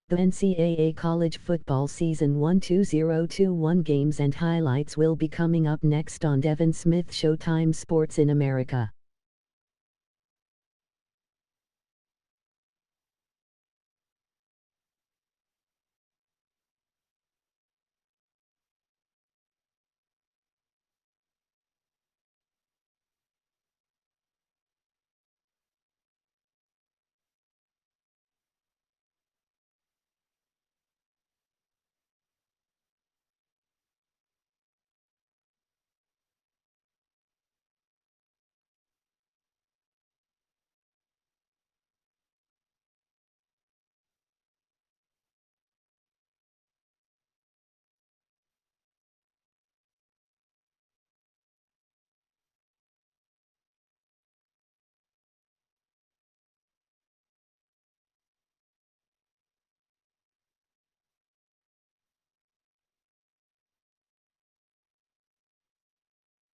The NCAA College Football Season 1 2021 games and highlights will be coming up next on Devin Smith Showtime Sports in America.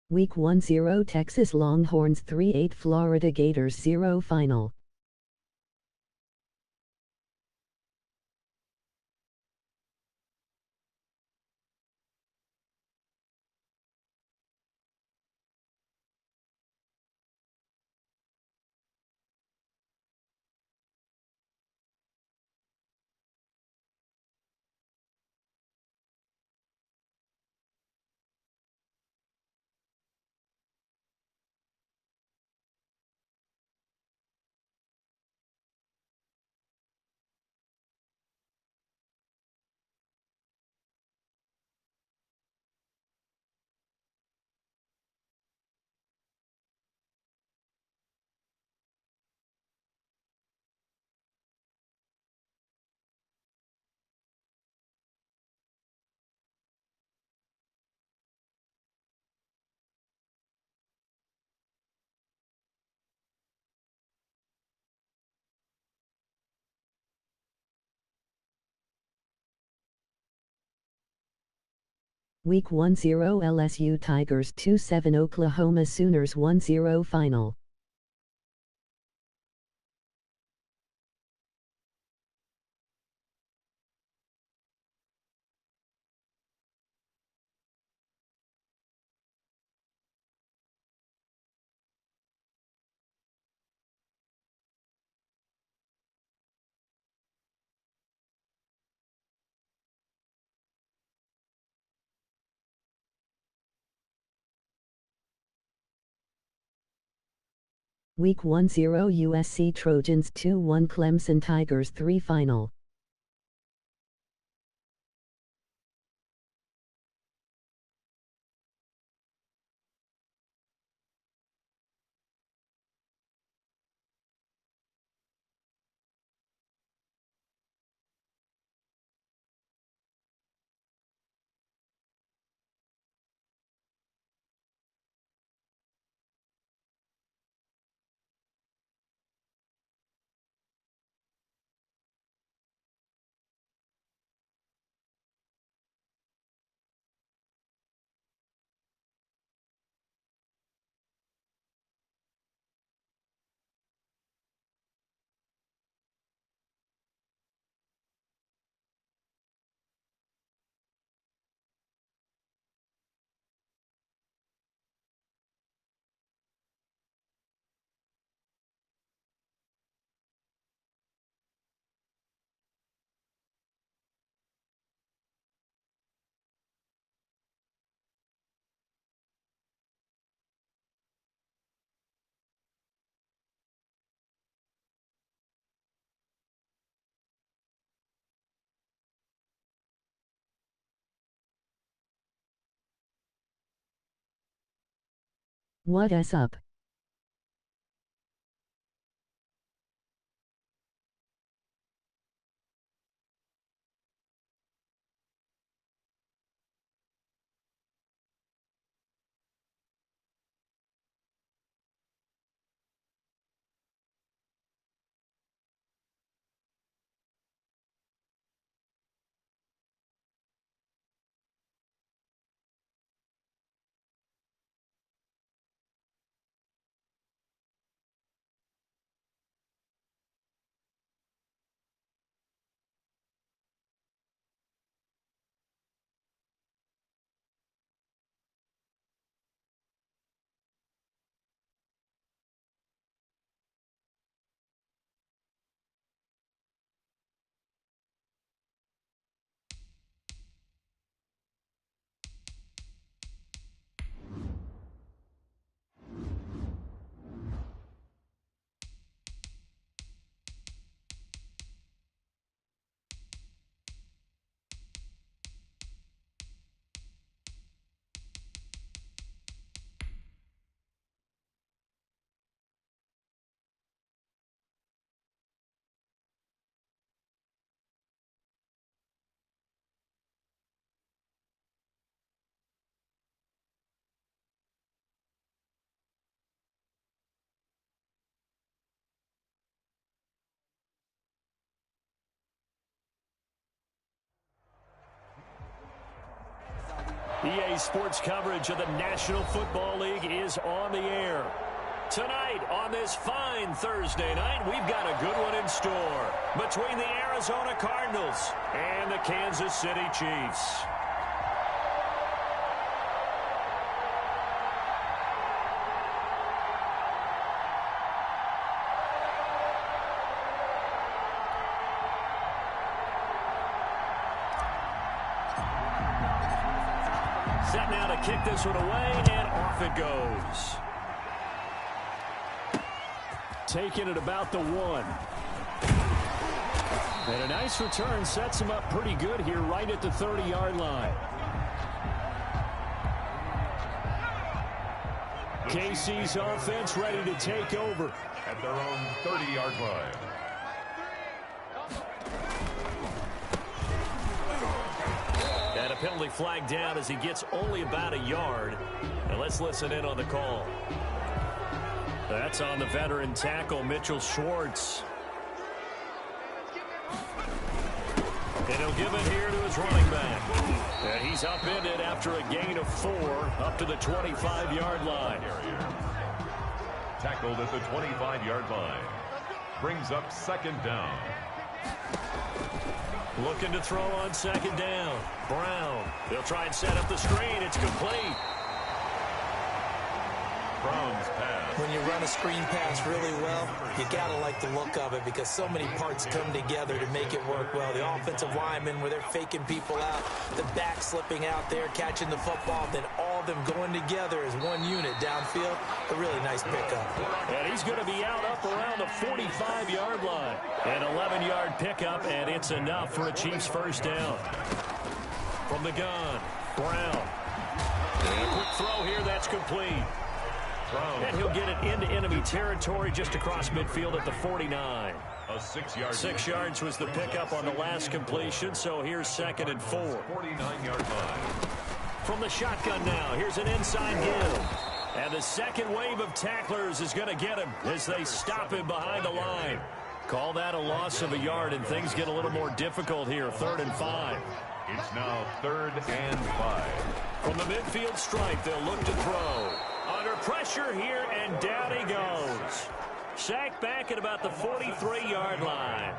Week 1 0 Texas Longhorns 3-8 Florida Gators 0 Final. Week 1 0 LSU Tigers 2-7 Oklahoma Sooners 1-0 Final. Week 1 0 USC Trojans 2-1 Clemson Tigers 3 Final. What's up? EA Sports coverage of the National Football League is on the air. Tonight, on this fine Thursday night, we've got a good one in store between the Arizona Cardinals and the Kansas City Chiefs. Set now to kick this one away, and off it goes. Taking it about the 1. And a nice return sets him up pretty good here right at the 30-yard line. KC's offense ready to take over at their own 30-yard line. And a penalty flag down as he gets only about a yard. And let's listen in on the call. That's on the veteran tackle, Mitchell Schwartz. And he'll give it here to his running back. And he's upended after a gain of 4 up to the 25-yard line. Tackled at the 25-yard line. Brings up second down. Looking to throw on second down. Brown. They'll try and set up the screen. It's complete. Brown's pass. When you run a screen pass really well, you got to like the look of it because so many parts come together to make it work well. The offensive linemen, where they're faking people out, the back slipping out there, catching the football, then all of them going together as one unit downfield. A really nice pickup. And he's going to be out up around the 45-yard line. An 11-yard pickup, and it's enough for a Chiefs first down. From the gun, Brown. And a quick throw here, that's complete. And he'll get it into enemy territory just across midfield at the 49. A 6-yard. 6 yards was the pickup on the last completion, so here's second and 4. 49-yard line. From the shotgun now, here's an inside give. And the second wave of tacklers is going to get him as they stop him behind the line. Call that a loss of a yard, and things get a little more difficult here, 3rd and 5. It's now 3rd and 5. From the midfield stripe, they'll look to throw. Under pressure here, and down he goes. Sacked back at about the 43-yard line.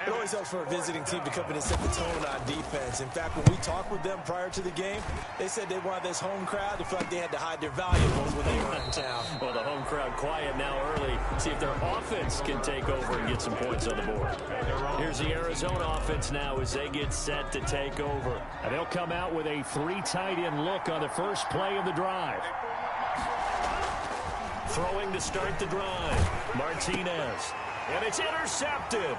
It always helps for a visiting team to come in and set the tone on defense. In fact, when we talked with them prior to the game, they said they wanted this home crowd to feel like they had to hide their valuables when they were in town. Well, the home crowd quiet now early. See if their offense can take over and get some points on the board. Here's the Arizona offense now as they get set to take over. And they'll come out with a 3 tight end look on the first play of the drive. Throwing to start the drive. Martinez. And it's intercepted.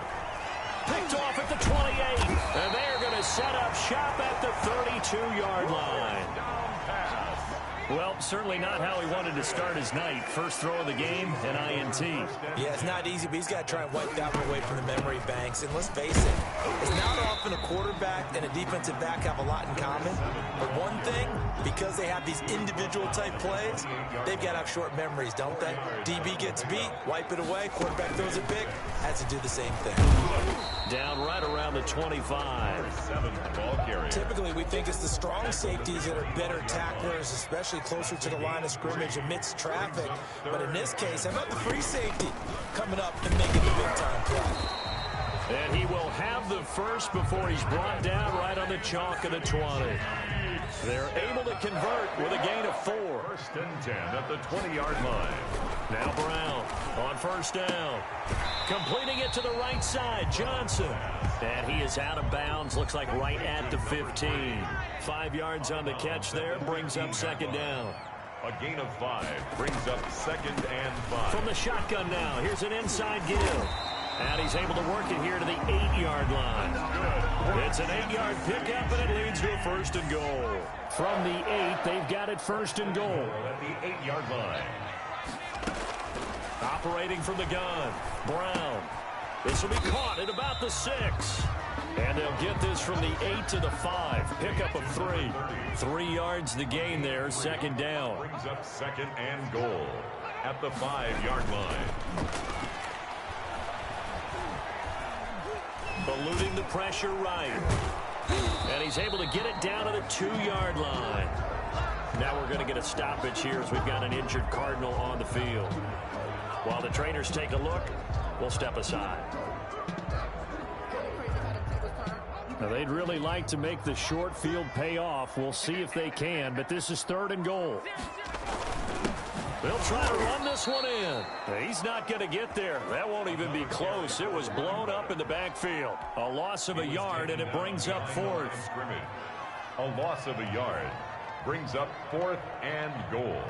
Picked off at the 28. And they're going to set up shop at the 32-yard line. Well, certainly not how he wanted to start his night. First throw of the game, an INT. Yeah, it's not easy, but he's got to try and wipe that one away from the memory banks. And let's face it, it's not often a quarterback and a defensive back have a lot in common. But one thing, because they have these individual type plays, they've got to have short memories, don't they? DB gets beat, wipe it away, quarterback throws it big, has to do the same thing. Down right around the 25. 7th ball carrier. Typically, we think it's the strong safeties that are better tacklers, especially closer to the line of scrimmage amidst traffic. But in this case, how about the free safety coming up and making the big-time play? And he will have the first before he's brought down right on the chalk of the 20. They're able to convert with a gain of 4. 1st and 10 at the 20-yard line. Now Brown on first down. Completing it to the right side, Johnson. And he is out of bounds, looks like right at the 15. 5 yards on the catch there, brings up second down. A gain of 5 brings up 2nd and 5. From the shotgun now, here's an inside give. And he's able to work it here to the 8-yard line. It's an 8-yard pickup, and it leads to a 1st and goal. From the 8, they've got it 1st and goal. At the 8-yard line. Operating from the gun, Brown. This will be caught at about the 6. And they'll get this from the 8 to the 5. Pickup of 3. 3 yards the gain there, 2nd down. Brings up 2nd and goal at the 5-yard line. Eluding the pressure right. And he's able to get it down to the 2-yard line. Now we're going to get a stoppage here as we've got an injured Cardinal on the field. While the trainers take a look, we'll step aside. Now they'd really like to make the short field pay off. We'll see if they can, but this is 3rd and goal. They'll try to run this one in. He's not going to get there. That won't even be close. It was blown up in the backfield. A loss of a yard, and it brings up 4th. A loss of a yard brings up 4th and goal.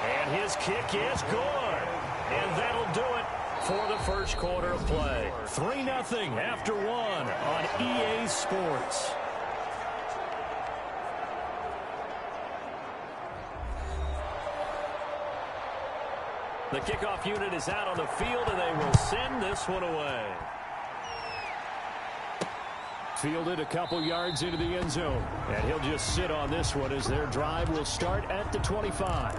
And his kick is good. And that'll do it for the first quarter of play. 3-0 after 1 on EA Sports. The kickoff unit is out on the field, and they will send this one away. Fielded a couple yards into the end zone. And he'll just sit on this one as their drive will start at the 25.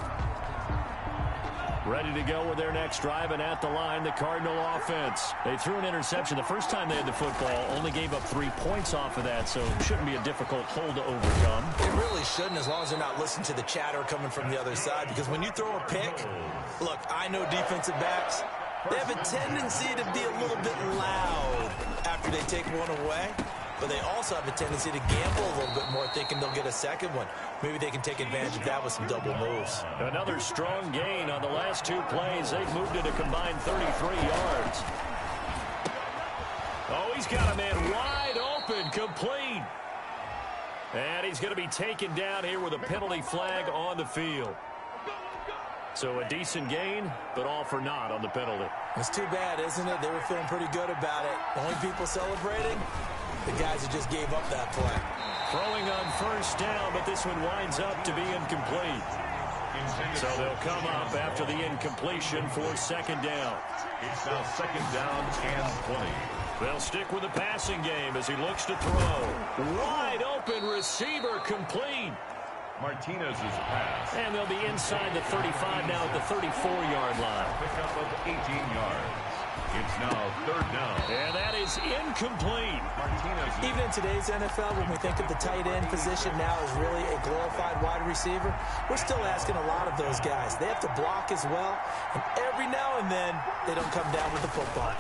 Ready to go with their next drive, and at the line, the Cardinal offense. They threw an interception the first time they had the football, only gave up 3 points off of that, so it shouldn't be a difficult hole to overcome. It really shouldn't, as long as they're not listening to the chatter coming from the other side, because when you throw a pick, look, I know defensive backs, they have a tendency to be a little bit loud after they take one away. But they also have a tendency to gamble a little bit more, thinking they'll get a second one. Maybe they can take advantage of that with some double moves. Another strong gain on the last 2 plays. They've moved it a combined 33 yards. Oh, he's got a man wide open, complete. And he's going to be taken down here with a penalty flag on the field. So a decent gain, but all for naught on the penalty. It's too bad, isn't it? They were feeling pretty good about it. The only people celebrating, the guys who just gave up that play. Throwing on first down, but this one winds up to be incomplete. So they'll come up after the incompletion for 2nd down. It's now 2nd down and 20. They'll stick with the passing game as he looks to throw. Wide open receiver, complete. Martinez's pass. And they'll be inside the 35 now at the 34-yard line. Pickup of 18 yards. It's now 3rd down. And that is incomplete. Martinez. Even in today's NFL, when we think of the tight end position now as really a glorified wide receiver, we're still asking a lot of those guys. They have to block as well, and every now and then they don't come down with the football.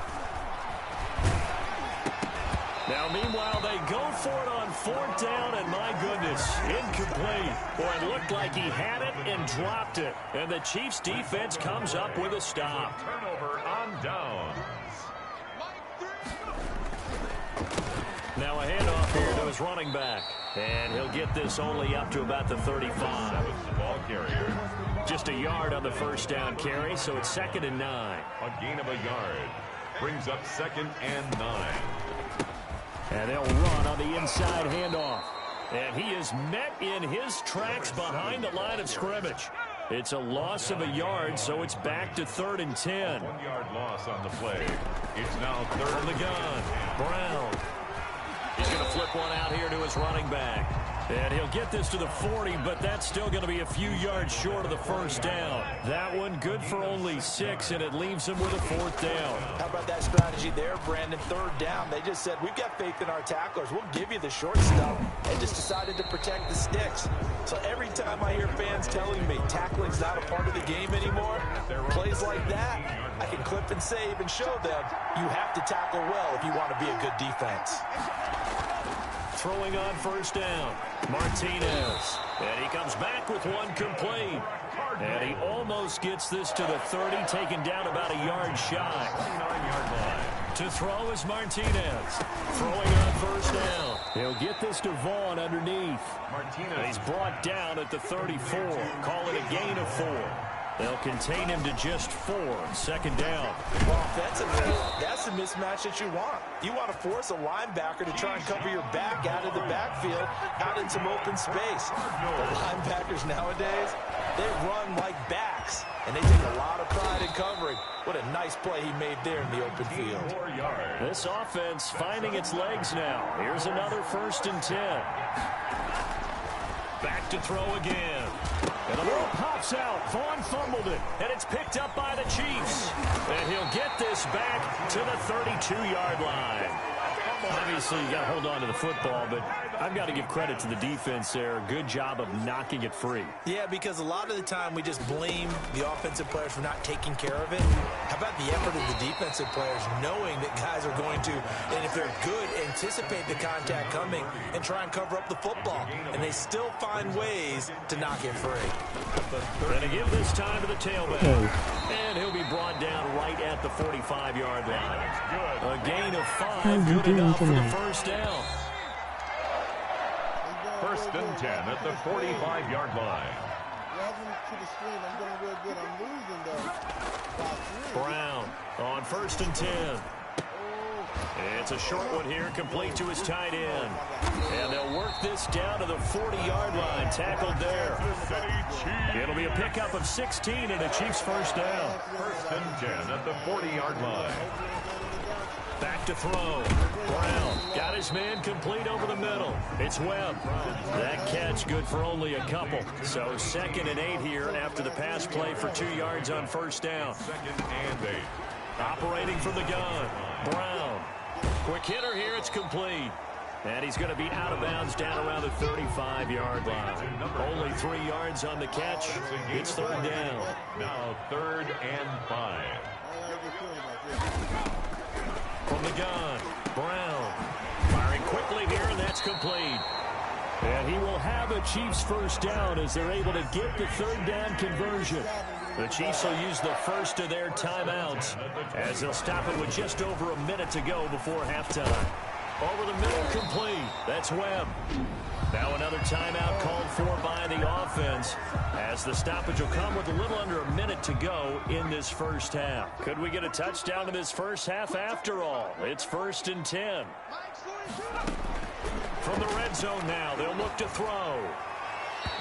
Now, meanwhile, they go for it on 4th down, and my goodness, incomplete. Boy, it looked like he had it and dropped it. And the Chiefs' defense comes up with a stop. Turnover on downs. Now a handoff here to his running back. And he'll get this only up to about the 35. The ball carrier. Just a yard on the first down carry, so it's 2nd and 9. A gain of a yard brings up 2nd and 9. And they'll run on the inside handoff. And he is met in his tracks behind the line of scrimmage. It's a loss of a yard, so it's back to 3rd and 10. 1-yard loss on the play. It's now 3rd On the gun, Brown. He's going to flip one out here to his running back. And he'll get this to the 40, but that's still going to be a few yards short of the first down. That one good for only 6, and it leaves him with a 4th down. How about that strategy there, Brandon? 3rd down. They just said, we've got faith in our tacklers. We'll give you the short stuff, and just decided to protect the sticks. So every time I hear fans telling me tackling's not a part of the game anymore, plays like that, I can clip and save and show them you have to tackle well if you want to be a good defense. Throwing on first down, Martinez. And he comes back with one complete. And he almost gets this to the 30, taken down about a yard shy. 9-yard line. To throw is Martinez. Throwing on first down. He'll get this to Vaughn underneath. Martinez. And he's brought down at the 34. Call it a gain of 4. They'll contain him to just 4. 2nd down. Well, offensively, that's the mismatch that you want. You want to force a linebacker to try and cover your back out of the backfield, out in some open space. The linebackers nowadays, they run like backs, and they take a lot of pride in covering. What a nice play he made there in the open field. 4 yards. This offense finding its legs now. Here's another 1st and 10. Back to throw again. And the ball pops out. Vaughn fumbled it. And it's picked up by the Chiefs. And he'll get this back to the 32-yard line. Obviously, you got to hold on to the football, but I've got to give credit to the defense there. Good job of knocking it free. Yeah, because a lot of the time we just blame the offensive players for not taking care of it. How about the effort of the defensive players knowing that guys are going to, and if they're good, anticipate the contact coming and try and cover up the football. And they still find ways to knock it free. Going to give this time to the tailback. And he'll be brought down right at the 45-yard line. A gain of 5, good enough for the first down. First and 10 at the 45-yard line. Brown on first and 10. It's a short one here, complete to his tight end. And they'll work this down to the 40-yard line, tackled there. It'll be a pickup of 16 and a Chiefs first down. First and 10 at the 40-yard line. Back to throw. Brown got his man complete over the middle. It's Webb. That catch good for only a couple. So 2nd and 8 here after the pass play for 2 yards on first down. 2nd and 8. Operating from the gun. Brown. Quick hitter here. It's complete. And he's going to be out of bounds down around the 35-yard line. Only 3 yards on the catch. It's 3rd down. Now 3rd and 5. From the gun, Brown firing quickly here, and that's complete. And he will have a Chiefs first down as they're able to get the 3rd down conversion. The Chiefs will use the first of their timeouts as they'll stop it with just over a minute to go before halftime. Over the middle, complete. That's Webb. Now another timeout called for by the offense as the stoppage will come with a little under a minute to go in this first half. Could we get a touchdown in this first half after all? It's 1st and 10. From the red zone now, they'll look to throw.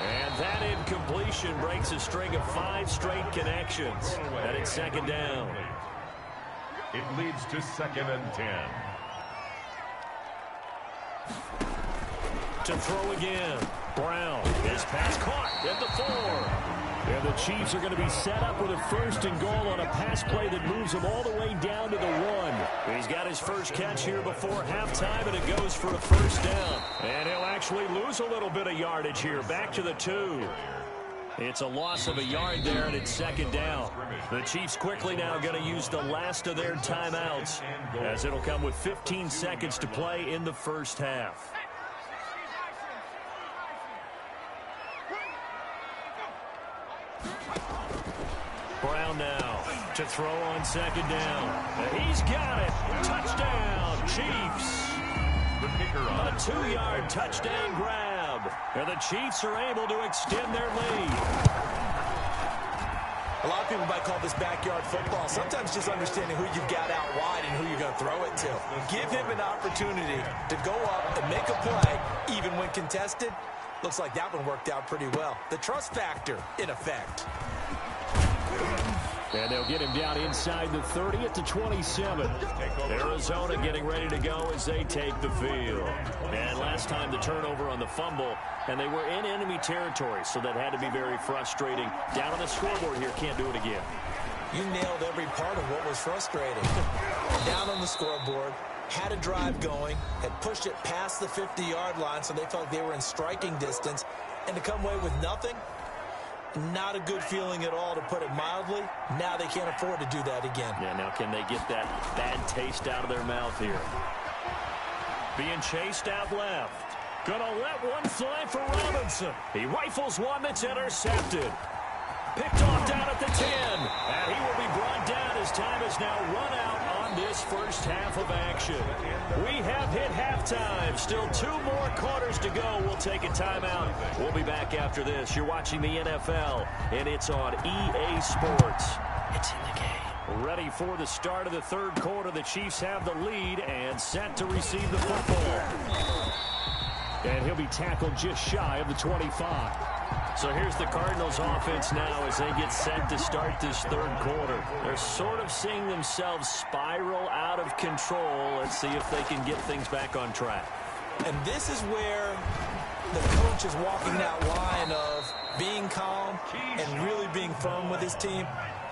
And that incompletion breaks a string of 5 straight connections. And it's 2nd down. It leads to 2nd and 10. To throw again. Brown. His pass caught at the 4. And the Chiefs are going to be set up with a 1st and goal on a pass play that moves him all the way down to the 1. He's got his first catch here before halftime, and it goes for a first down. And he'll actually lose a little bit of yardage here. Back to the 2. It's a loss of a yard there, and it's 2nd down. The Chiefs quickly now going to use the last of their timeouts as it'll come with 15 seconds to play in the first half. Brown now to throw on 2nd down. He's got it. Touchdown, Chiefs. A 2-yard touchdown grab. And the Chiefs are able to extend their lead. A lot of people might call this backyard football. Sometimes just understanding who you've got out wide and who you're going to throw it to. Give him an opportunity to go up and make a play, even when contested. Looks like that one worked out pretty well. The trust factor, in effect. And they'll get him down inside the 30 at the 27. Arizona getting ready to go as they take the field. And last time the turnover on the fumble, and they were in enemy territory, so that had to be very frustrating. Down on the scoreboard here, can't do it again. You nailed every part of what was frustrating. Down on the scoreboard, had a drive going, had pushed it past the 50-yard line, so they felt they were in striking distance, and to come away with nothing, not a good feeling at all, to put it mildly. Now they can't afford to do that again. Yeah, now can they get that bad taste out of their mouth here? Being chased out left. Gonna let one fly for Robinson. He rifles one that's intercepted. Picked off down at the 10. And he will be brought down as time is now run out on this first half of action. We have hit halftime. Still 2 more quarters to go. We'll take a timeout. We'll be back after this. You're watching the NFL, and it's on EA Sports. It's in the game. Ready for the start of the 3rd quarter. The Chiefs have the lead and set to receive the football. And he'll be tackled just shy of the 25. So here's the Cardinals offense now as they get set to start this 3rd quarter. They're sort of seeing themselves spiral out of control. Let's see if they can get things back on track. And this is where the coach is walking that line of being calm and really being firm with his team.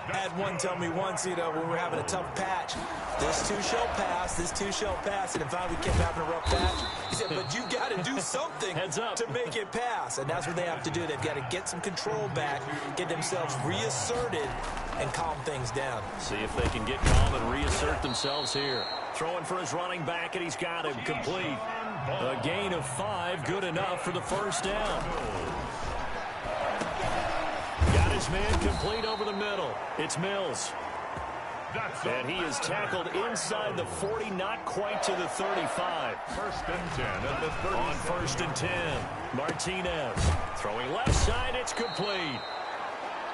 I had one tell me once, when we're having a tough patch, this too shall pass, this too shall pass. And if we kept having a rough patch, he said, but you got to do something to make it pass. And that's what they have to do. They've got to get some control back, get themselves reasserted, and calm things down. See if they can get calm and reassert themselves here. Throwing for his running back, and he's got him complete. A gain of 5, good enough for the first down. Got his man complete over the middle. It's Mills. And he is tackled inside the 40, not quite to the 35. First and 10 at the 30. On first and 10, Martinez throwing left side, it's complete.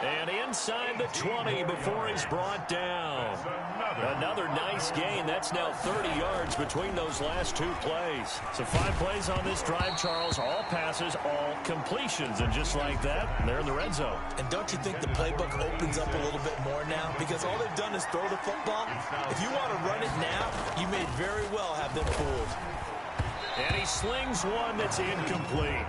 And inside the 20 before he's brought down. Another nice gain. That's now 30 yards between those last 2 plays. So 5 plays on this drive, Charles. All passes, all completions. And just like that, they're in the red zone. And don't you think the playbook opens up a little bit more now? Because all they've done is throw the football. If you want to run it now, you may very well have them fooled. And he slings one that's incomplete.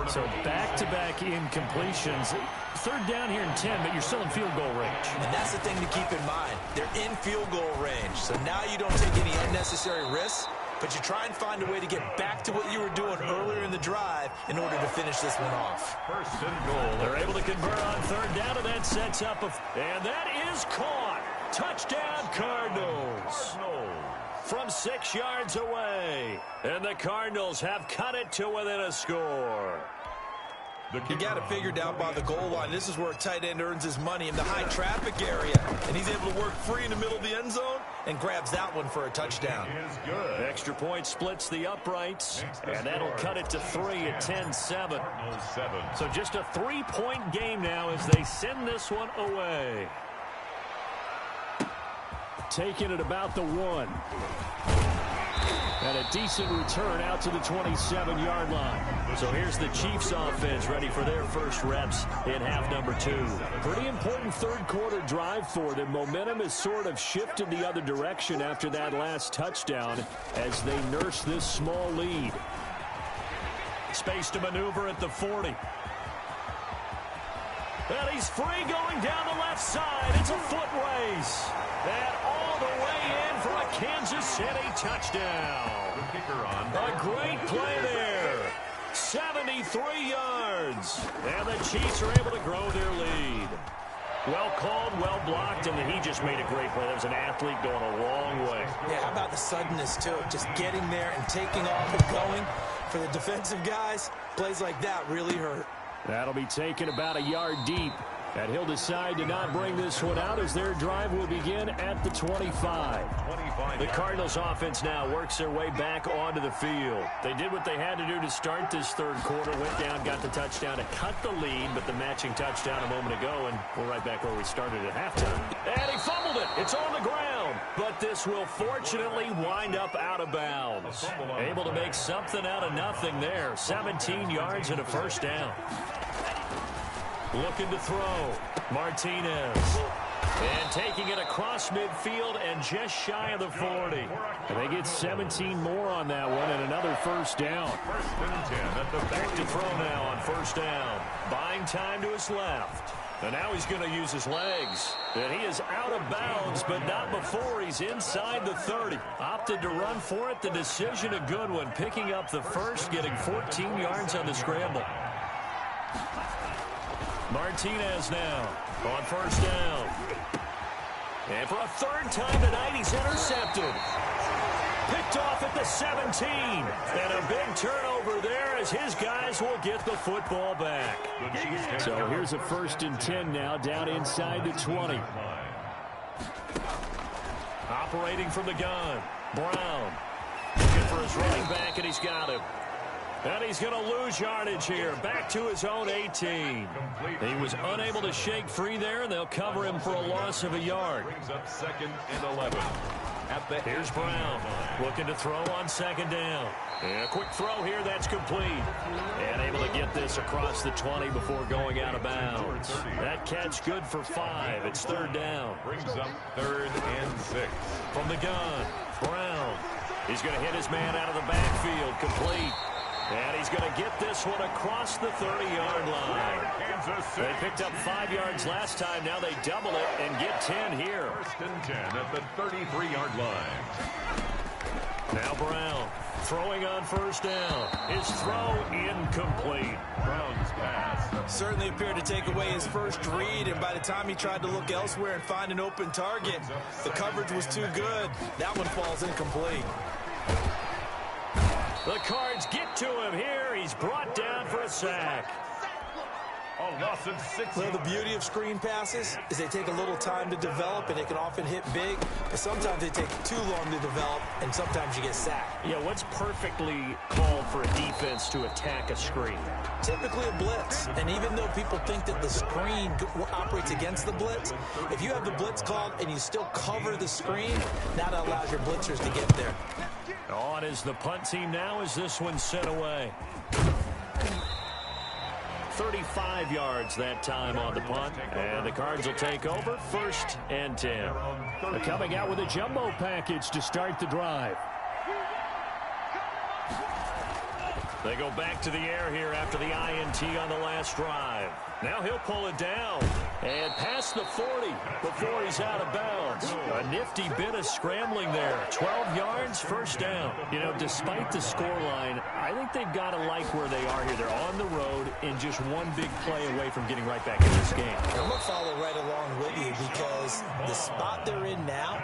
So back-to-back incompletions. Third down here in 10, but you're still in field goal range. And that's the thing to keep in mind. They're in field goal range. So now you don't take any unnecessary risks, but you try and find a way to get back to what you were doing earlier in the drive in order to finish this one off. First and goal. They're able to convert on third down, and that sets up and that is caught. Touchdown, Cardinals. From 6 yards away. And the Cardinals have cut it to within a score. You got it figured out by the goal line. This is where a tight end earns his money in the high traffic area. And he's able to work free in the middle of the end zone and grabs that one for a touchdown. Extra point splits the uprights. And that'll cut it to 3 at 10-7. So just a 3-point game now as they send this one away. Taking it about the 1. And a decent return out to the 27-yard line. So here's the Chiefs offense ready for their first reps in half number 2. Pretty important third-quarter drive for them. Momentum has sort of shifted the other direction after that last touchdown as they nurse this small lead. Space to maneuver at the 40. And he's free going down the left side. It's a foot race. And all the way in for a Kansas City touchdown. A great play there. 73 yards. And the Chiefs are able to grow their lead. Well called, well blocked, and he just made a great play. That was an athlete going a long way. Yeah, how about the suddenness to it? Just getting there and taking off and going. For the defensive guys, plays like that really hurt. That'll be taken about a yard deep. And he'll decide to not bring this one out as their drive will begin at the 25. The Cardinals offense now works their way back onto the field. They did what they had to do to start this third quarter, went down, got the touchdown to cut the lead, but the matching touchdown a moment ago, and we're right back where we started at halftime. And he fumbled it. It's on the ground, but this will fortunately wind up out of bounds. Able to make something out of nothing there. 17 yards and a first down. Looking to throw. Martinez. And taking it across midfield and just shy of the 40. And they get 17 more on that one and another first down. Back to throw now on first down. Buying time to his left. And now he's going to use his legs. And he is out of bounds, but not before he's inside the 30. Opted to run for it. The decision a good one. Picking up the first, getting 14 yards on the scramble. Martinez now on first down. And for a third time tonight, he's intercepted. Picked off at the 17. And a big turnover there as his guys will get the football back. So here's a first and 10 now down inside the 20. Operating from the gun. Brown. Looking for his running back, and he's got him. And he's going to lose yardage here. Back to his own 18. He was unable to shake free there, and they'll cover him for a loss of a yard. Second and 11. Here's Brown looking to throw on second down. And a quick throw here, that's complete. And able to get this across the 20 before going out of bounds. That catch good for 5. It's third down. Brings up third and 6. From the gun, Brown. He's going to hit his man out of the backfield, complete. And he's going to get this one across the 30-yard line. They picked up 5 yards last time. Now they double it and get 10 here. First and 10 at the 33-yard line. Now Brown throwing on first down. His throw incomplete. Brown's pass certainly appeared to take away his first read, and by the time he tried to look elsewhere and find an open target, the coverage was too good. That one falls incomplete. The Cards get to him here. He's brought down for a sack. a loss of 6. Well, the beauty of screen passes is they take a little time to develop, and they can often hit big. But sometimes they take too long to develop, and sometimes you get sacked. Yeah, what's perfectly called for a defense to attack a screen? Typically a blitz. And even though people think that the screen operates against the blitz, if you have the blitz called and you still cover the screen, that allows your blitzers to get there. On is the punt team now as this one's sent away. 35 yards that time on the punt, and the Cards will take over 1st and 10. They're coming out with a jumbo package to start the drive. They go back to the air here after the INT on the last drive. Now he'll pull it down and past the 40 before he's out of bounds. A nifty bit of scrambling there. 12 yards, 1st down. You know, despite the scoreline, I think they've got to like where they are here. They're on the road and just one big play away from getting right back in this game. I'm going to follow right along with you because the spot they're in now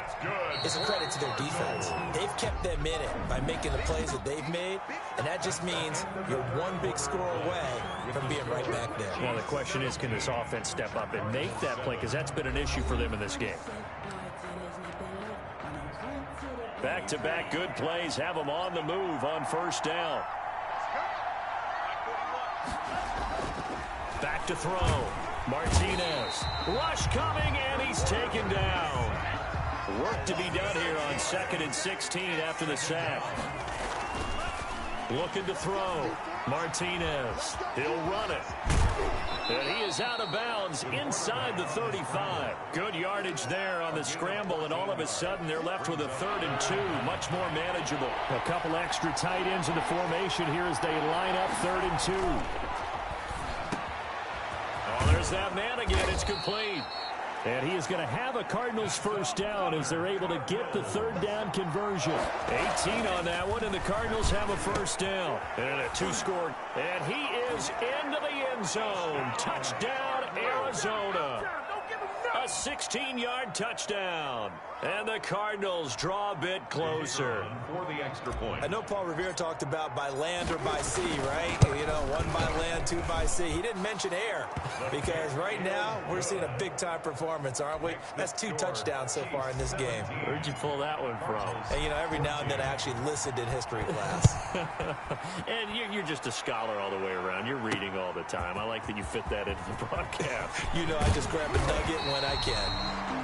is a credit to their defense. They've kept them in it by making the plays that they've made, and that just means you're one big score away from being right back there. Well, the question is, can this offense step up and make that play? Because that's been an issue for them in this game. Back-to-back good plays have them on the move on 1st down. Back to throw. Martinez. Rush coming, and he's taken down. Work to be done here on 2nd and 16 after the sack. Looking to throw. Martinez. He'll run it. And he is out of bounds inside the 35. Good yardage there on the scramble, and all of a sudden they're left with a 3rd and 2. Much more manageable. A couple extra tight ends in the formation here as they line up 3rd and 2. Oh, there's that man again. It's complete. And he is going to have a Cardinals 1st down as they're able to get the 3rd down conversion. 18 on that one, and the Cardinals have a 1st down. And a 2-score. And he is into the end zone. Touchdown, Arizona. A 16-yard touchdown. And the Cardinals draw a bit closer. For the extra point. I know Paul Revere talked about by land or by sea, right? You know, 1 by land, 2 by sea. He didn't mention air because right now we're seeing a big-time performance, aren't we? That's 2 touchdowns so far in this game. Where'd you pull that one from? And, you know, every now and then I actually listened in history class. And you're just a scholar all the way around. You're reading all the time. I like that you fit that into the broadcast. You know, I just grab a nugget when I can.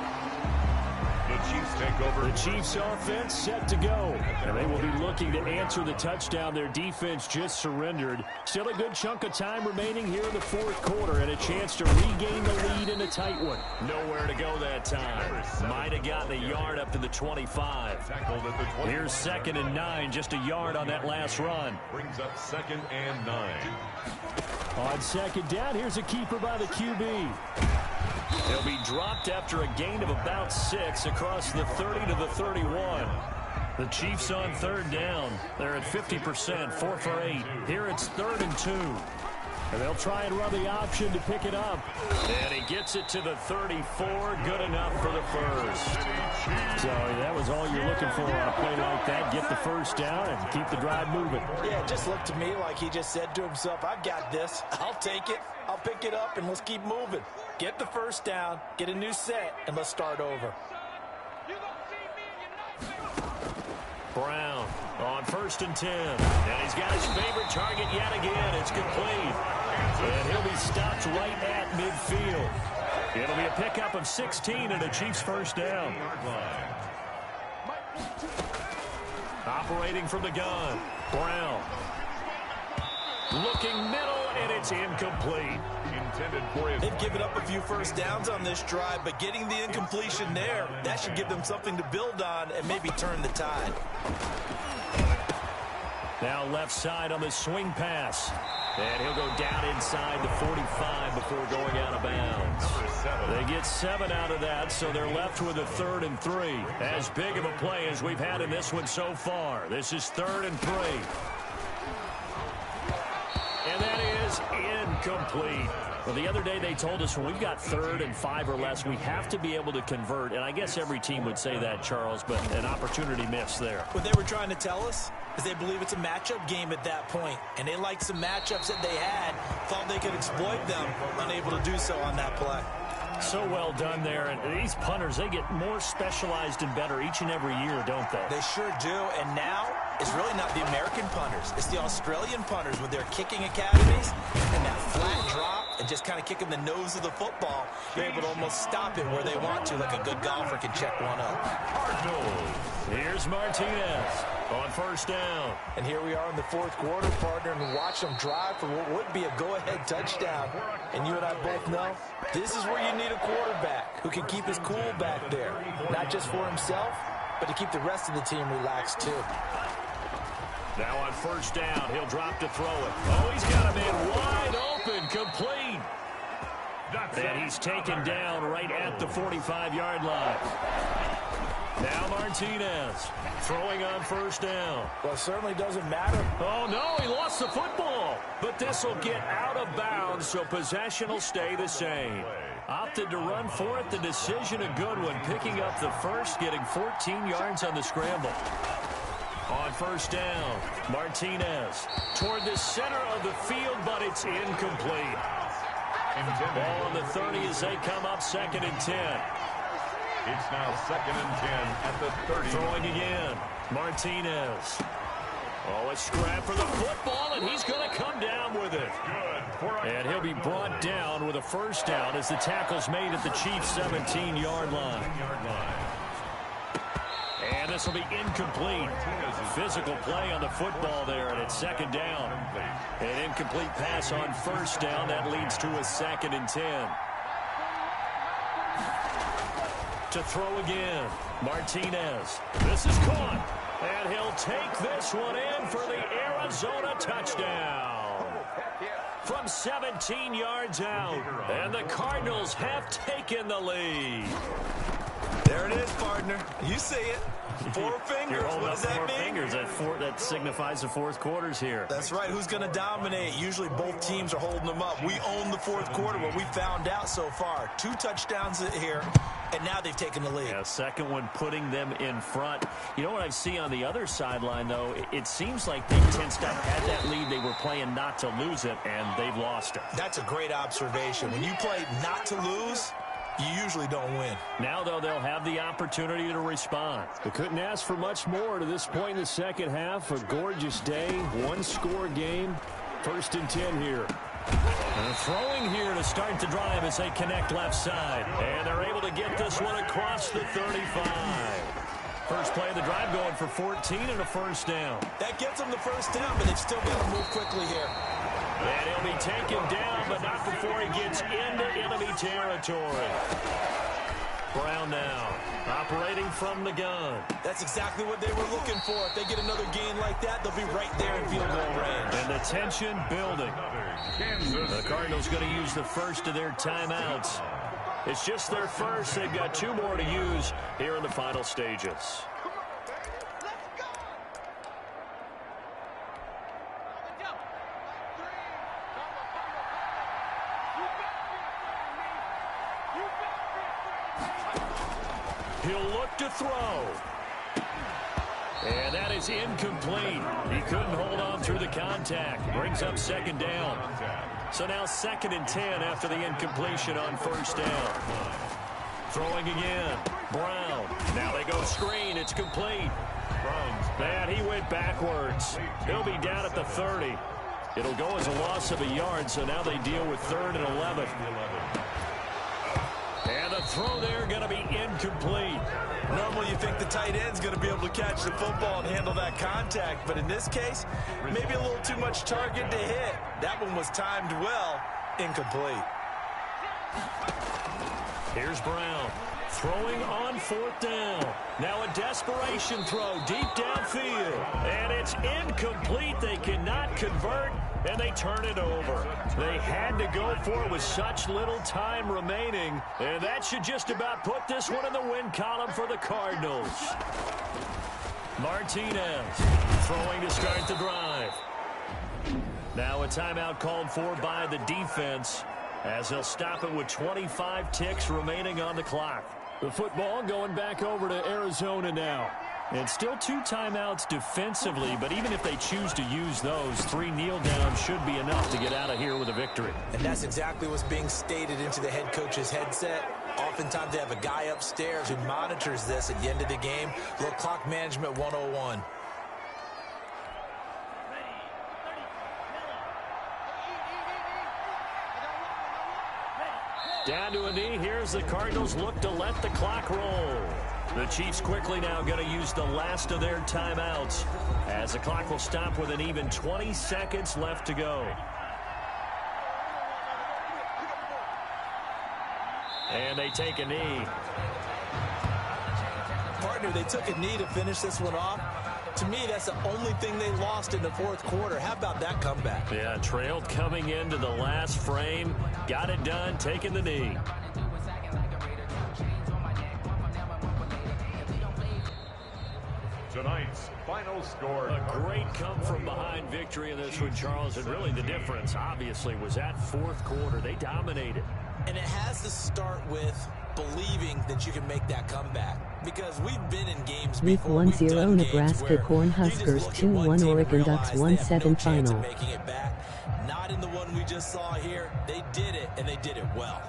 The Chiefs take over. The Chiefs offense set to go. And they will be looking to answer the touchdown their defense just surrendered. Still a good chunk of time remaining here in the 4th quarter and a chance to regain the lead in a tight one. Nowhere to go that time. Might have gotten a yard up to the 25. Tackled at the 20. Here's 2nd and 9, just a yard on that last run. Brings up 2nd and 9. On 2nd down, here's a keeper by the QB. He'll be dropped after a gain of about 6 across the 30 to the 31. The Chiefs on 3rd down. They're at 50%, 4 for 8. Here it's 3rd and 2. And they'll try and run the option to pick it up. And he gets it to the 34. Good enough for the 1st. So that was all you're looking for on a play like that. Get the 1st down and keep the drive moving. Yeah, it just looked to me like he just said to himself, I've got this. I'll take it. I'll pick it up, and let's keep moving. Get the 1st down, get a new set, and let's start over. Brown on 1st and 10. And he's got his favorite target yet again. It's complete. And he'll be stopped right at midfield. It'll be a pickup of 16 and a Chiefs 1st down. Operating from the gun. Brown. Looking middle, and it's incomplete. Intended for his. They've given up a few 1st downs on this drive, but getting the incompletion there, that should give them something to build on and maybe turn the tide. Now left side on the swing pass. And he'll go down inside the 45 before going out of bounds. They get 7 out of that, so they're left with a 3rd and 3. As big of a play as we've had in this one so far. This is 3rd and 3. And that is incomplete. Well, the other day they told us when we've got 3rd and 5 or less, we have to be able to convert. And I guess every team would say that, Charles, but an opportunity missed there. What they were trying to tell us is they believe it's a matchup game at that point. And they liked some matchups that they had, thought they could exploit them, unable to do so on that play. So well done there. And these punters, they get more specialized and better each and every year, don't they? They sure do. And now it's really not the American punters. It's the Australian punters with their kicking academies and that flat drop and just kind of kicking the nose of the football. You're able to almost stop it where they want to, like a good golfer can check one up. Here's Martinez on 1st down. And here we are in the 4th quarter, partner, and watch them drive for what would be a go-ahead touchdown. And you and I both know this is where you need a quarterback who can keep his cool back there, not just for himself, but to keep the rest of the team relaxed too. Now on 1st down, he'll drop to throw it. Oh, he's got him in wide open, complete. And he's taken down right at the 45-yard line. Now Martinez throwing on 1st down. Well, it certainly doesn't matter. Oh, no, he lost the football. But this will get out of bounds, so possession will stay the same. Opted to run for it. The decision a good one. Picking up the first, getting 14 yards on the scramble. On 1st down, Martinez toward the center of the field, but it's incomplete. Ball on the 30 as they come up 2nd and 10. It's now 2nd and 10 at the 30. Throwing again, Martinez. Oh, a scrap for the football, and he's going to come down with it. And he'll be brought down with a 1st down as the tackle's made at the Chiefs' 17-yard line. And this will be incomplete. Physical play on the football there, and it's 2nd down. An incomplete pass on 1st down. That leads to a 2nd and 10. To throw again, Martinez. This is caught, and he'll take this one in for the Arizona touchdown. From 17 yards out, and the Cardinals have taken the lead. There it is, partner. You see it. 4 fingers. What does that mean? 4 fingers. That signifies the 4th quarter's here. That's right. Who's going to dominate? Usually both teams are holding them up. We own the 4th quarter, what we found out so far. 2 touchdowns here, and now they've taken the lead. Yeah, 2nd one putting them in front. You know what I see on the other sideline, though? It seems like Big Ten State had that lead. They were playing not to lose it, and they've lost it. That's a great observation. When you play not to lose, you usually don't win. Now, though, they'll have the opportunity to respond. They couldn't ask for much more to this point in the 2nd half. A gorgeous day, 1-score game. 1st and 10 here. And throwing here to start the drive as they connect left side. And they're able to get this one across the 35. First play of the drive going for 14 and a 1st down. That gets them the 1st down, but they've still got to move quickly here. And he'll be taken down, but not before he gets into enemy territory. Brown now, operating from the gun. That's exactly what they were looking for. If they get another gain like that, they'll be right there in field goal range. And the tension building. The Cardinals going to use the first of their timeouts. It's just their first. They've got 2 more to use here in the final stages. He'll look to throw. And that is incomplete. He couldn't hold on through the contact. Brings up 2nd down. So now 2nd and 10 after the incompletion on 1st down. Throwing again. Brown. Now they go screen. It's complete. And he went backwards. He'll be down at the 30. It'll go as a loss of a yard, so now they deal with 3rd and 11. And the throw there going to be incomplete. Normally you think the tight end's going to be able to catch the football and handle that contact, but in this case, maybe a little too much target to hit. That one was timed well, incomplete. Here's Brown Throwing on 4th down. Now a desperation throw deep downfield. And it's incomplete. They cannot convert, and they turn it over. They had to go for it with such little time remaining, and that should just about put this one in the win column for the Cardinals. Martinez throwing to start the drive. Now a timeout called for by the defense as they'll stop it with 25 ticks remaining on the clock. The football going back over to Arizona now. And still 2 timeouts defensively, but even if they choose to use those, 3 kneel downs should be enough to get out of here with a victory. And that's exactly what's being stated into the head coach's headset. Oftentimes they have a guy upstairs who monitors this at the end of the game. Little clock management 101. Down to a knee. Here's the Cardinals look to let the clock roll. The Chiefs quickly now going to use the last of their timeouts as the clock will stop with an even 20 seconds left to go. And they take a knee. Partner, they took a knee to finish this one off. To me, that's the only thing they lost in the 4th quarter. How about that comeback? Yeah, trailed coming into the last frame. Got it done, taking the knee. Tonight's final score. A great come-from-behind victory in this one, Charles. And really the difference, obviously, was that 4th quarter. They dominated. And it has to start with believing that you can make that comeback. Because we've been in games before. With 1-0 Nebraska Cornhuskers 2-1 Oregon Ducks 1-7 final. Making it back. Not in the one we just saw here. They did it, and they did it well.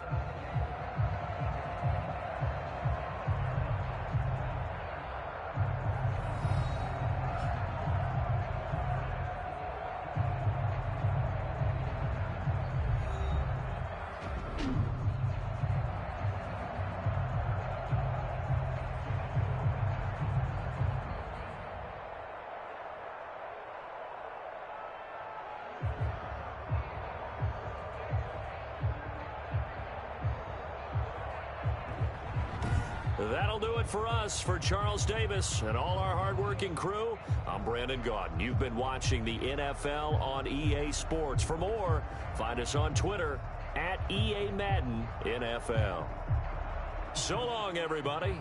That'll do it for us. For Charles Davis and all our hardworking crew, I'm Brandon Gaudin. You've been watching the NFL on EA Sports. For more, find us on Twitter @EA Madden NFL. So long, everybody.